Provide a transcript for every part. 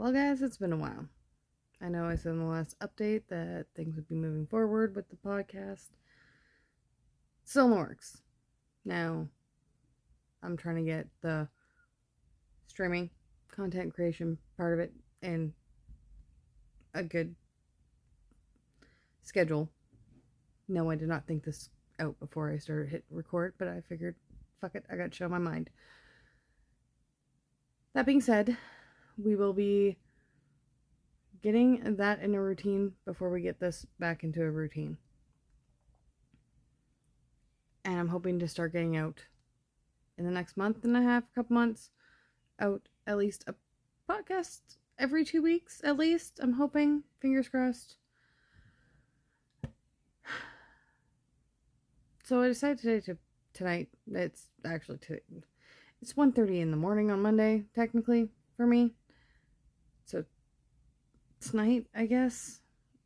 Well, guys, it's been a while. I know I said in the last update that things would be moving forward with the podcast. Still in the works. Now, I'm trying to get the streaming, content creation part of it in a good schedule. No, I did not think this out before I started hit record, but I figured, fuck it, I got shit on my mind. That being said, we will be getting that in a routine before we get this back into a routine. And I'm hoping to start getting out in the next month and a half, couple months, out at least a podcast every 2 weeks, at least. I'm hoping, fingers crossed. So I decided tonight, it's actually today, it's 1:30 in the morning on Monday, technically, for me. So tonight, I guess.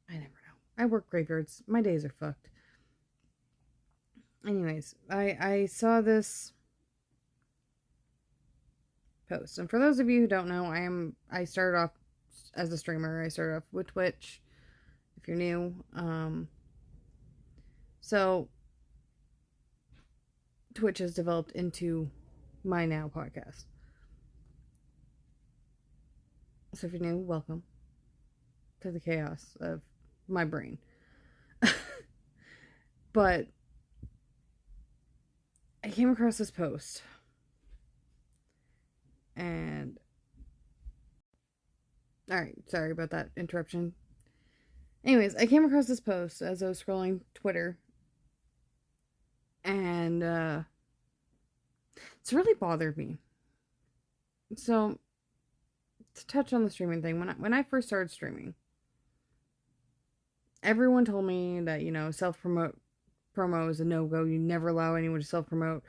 I never know. I work graveyards. My days are fucked. Anyways, I saw this post. And for those of you who don't know, I started off as a streamer. I started off with Twitch, if you're new. So Twitch has developed into my now podcast. So if you're new, welcome to the chaos of my brain. But I came across this post. And alright, sorry about that interruption. Anyways, I came across this post as I was scrolling Twitter. And it's really bothered me. So, to touch on the streaming thing, when I first started streaming, everyone told me that, promo is a no-go. You never allow anyone to self-promote.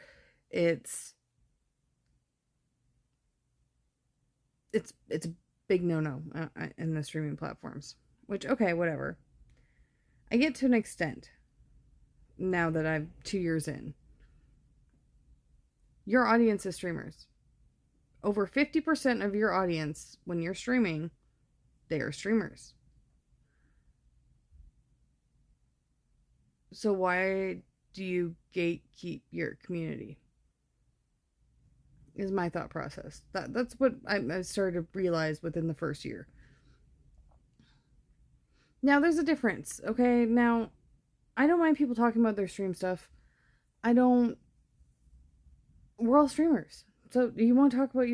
It's a big no-no in the streaming platforms. Which, okay, whatever. I get to an extent now that I'm 2 years in. Your audience is streamers. Over 50% of your audience, when you're streaming, they are streamers. So why do you gatekeep your community? Is my thought process. That's what I started to realize within the first year. Now, there's a difference, okay? Now, I don't mind people talking about their stream stuff. We're all streamers. So, you want to talk about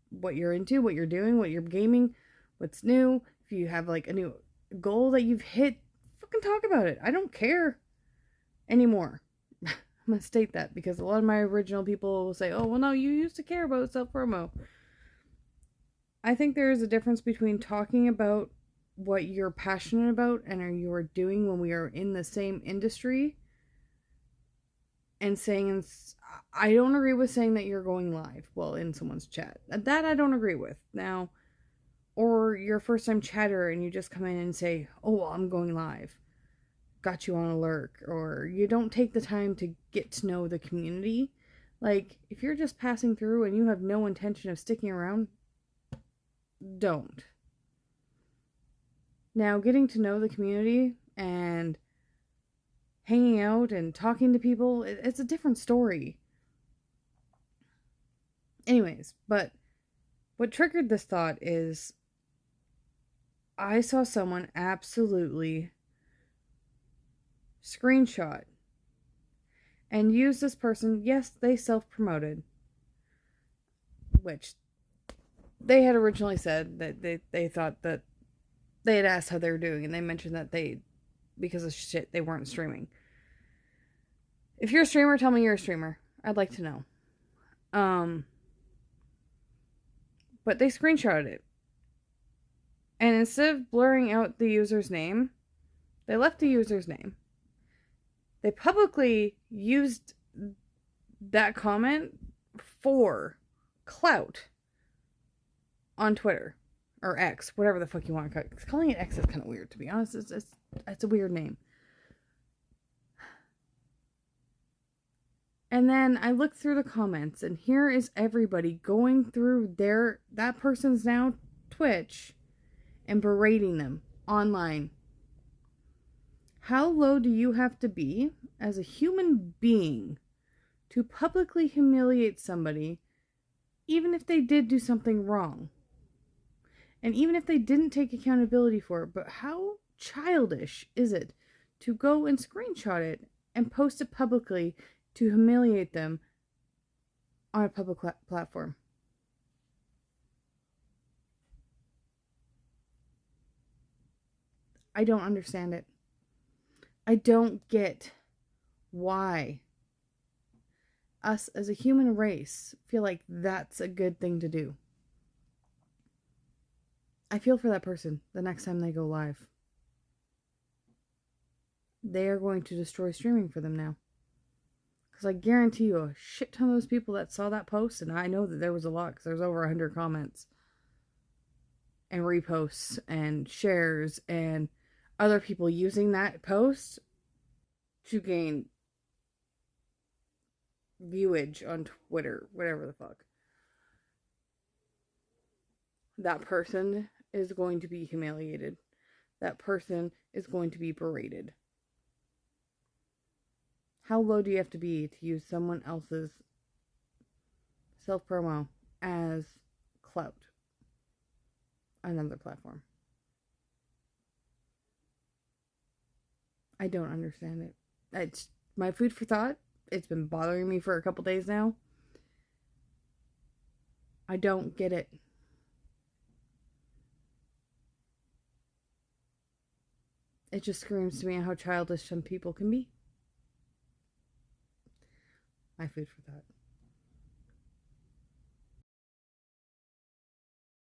what you're into, what you're doing, what you're gaming, what's new? If you have, like, a new goal that you've hit, fucking talk about it. I don't care anymore. I'm going to state that because a lot of my original people will say, oh, well, no, you used to care about self-promo. I think there is a difference between talking about what you're passionate about and you are doing when we are in the same industry and saying, I don't agree with saying that you're going live while in someone's chat. That I don't agree with. Now, or you're a first time chatter and you just come in and say, oh, well, I'm going live. Got you on a lurk. Or you don't take the time to get to know the community. Like, if you're just passing through and you have no intention of sticking around, don't. Now, getting to know the community and hanging out and talking to people, it's a different story. Anyways, but what triggered this thought is I saw someone absolutely screenshot and use this person. Yes, they self-promoted, which they had originally said that they thought that they had asked how they were doing, and they mentioned that because of shit, they weren't streaming. If you're a streamer, tell me you're a streamer. I'd like to know. But they screenshotted it. And instead of blurring out the user's name, they left the user's name. They publicly used that comment for clout on Twitter. Or X, whatever the fuck you want to call it. Calling it X is kind of weird, to be honest. It's a weird name. And then I look through the comments, and here is everybody going through that person's now Twitch and berating them online. How low do you have to be as a human being to publicly humiliate somebody, even if they did do something wrong? And even if they didn't take accountability for it, but how childish is it to go and screenshot it and post it publicly to humiliate them on a public platform? I don't understand it. I don't get why us as a human race feel like that's a good thing to do. I feel for that person the next time they go live. They are going to destroy streaming for them now. Because I guarantee you a shit ton of those people that saw that post, and I know that there was a lot because there's over 100 comments and reposts and shares and other people using that post to gain viewage on Twitter, whatever the fuck. That person is going to be humiliated. That person is going to be berated. How low do you have to be to use someone else's self-promo as clout on another platform? I don't understand it. It's my food for thought. It's been bothering me for a couple days now. I don't get it. It just screams to me how childish some people can be. My food for thought.